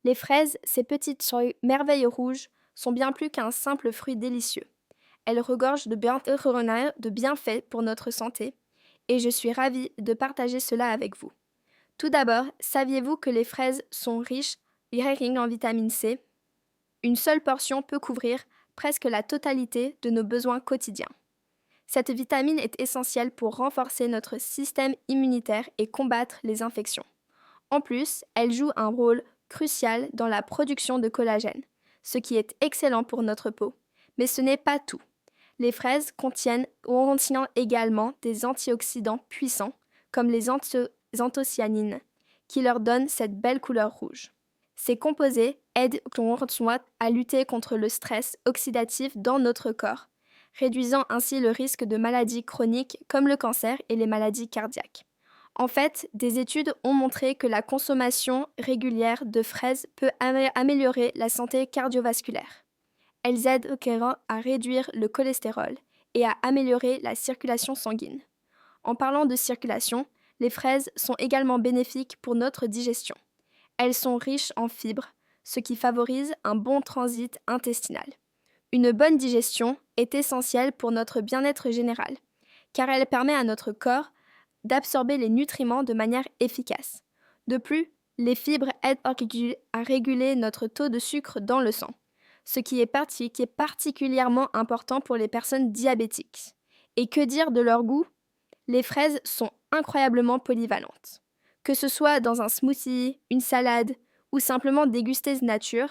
Les fraises, ces petites merveilles rouges, sont bien plus qu'un simple fruit délicieux. Elles regorgent de bienfaits pour notre santé et je suis ravie de partager cela avec vous. Tout d'abord, saviez-vous que les fraises sont riches en vitamine C? Une seule portion peut couvrir presque la totalité de nos besoins quotidiens. Cette vitamine est essentielle pour renforcer notre système immunitaire et combattre les infections. En plus, elle joue un rôle crucial dans la production de collagène, ce qui est excellent pour notre peau. Mais ce n'est pas tout. Les fraises contiennent également des antioxydants puissants, comme les anthocyanines, qui leur donnent cette belle couleur rouge. Ces composés aident à lutter contre le stress oxydatif dans notre corps, réduisant ainsi le risque de maladies chroniques comme le cancer et les maladies cardiaques. En fait, des études ont montré que la consommation régulière de fraises peut améliorer la santé cardiovasculaire. Elles aident à réduire le cholestérol et à améliorer la circulation sanguine. En parlant de circulation, les fraises sont également bénéfiques pour notre digestion. Elles sont riches en fibres, ce qui favorise un bon transit intestinal. Une bonne digestion est essentielle pour notre bien-être général, car elle permet à notre corps d'absorber les nutriments de manière efficace. De plus, les fibres aident à réguler notre taux de sucre dans le sang, ce qui est particulièrement important pour les personnes diabétiques. Et que dire de leur goût? Les fraises sont incroyablement polyvalentes. Que ce soit dans un smoothie, une salade ou simplement dégustées nature,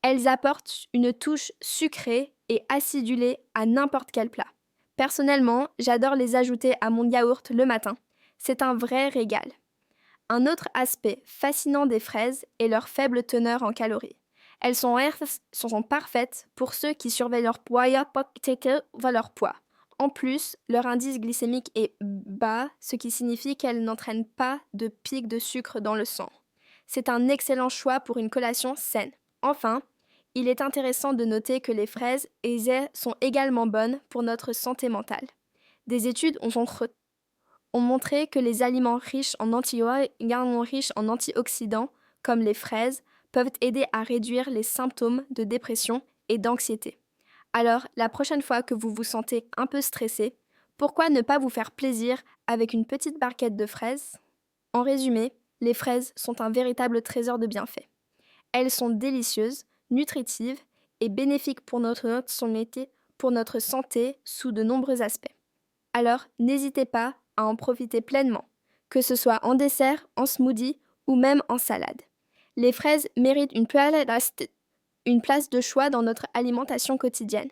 elles apportent une touche sucrée et acidulée à n'importe quel plat. Personnellement, j'adore les ajouter à mon yaourt le matin. C'est un vrai régal. Un autre aspect fascinant des fraises est leur faible teneur en calories. Elles sont parfaites pour ceux qui surveillent leur poids En plus, leur indice glycémique est bas, ce qui signifie qu'elles n'entraînent pas de pic de sucre dans le sang. C'est un excellent choix pour une collation saine. Enfin, il est intéressant de noter que les fraises sont également bonnes pour notre santé mentale. Des études ont montré que les aliments riches en antioxydants, comme les fraises, peuvent aider à réduire les symptômes de dépression et d'anxiété. Alors, la prochaine fois que vous vous sentez un peu stressé, pourquoi ne pas vous faire plaisir avec une petite barquette de fraises? En résumé, les fraises sont un véritable trésor de bienfaits. Elles sont délicieuses, nutritives et bénéfiques pour notre santé sous de nombreux aspects. Alors, n'hésitez pas à en profiter pleinement, que ce soit en dessert, en smoothie ou même en salade. Les fraises méritent une place de choix dans notre alimentation quotidienne.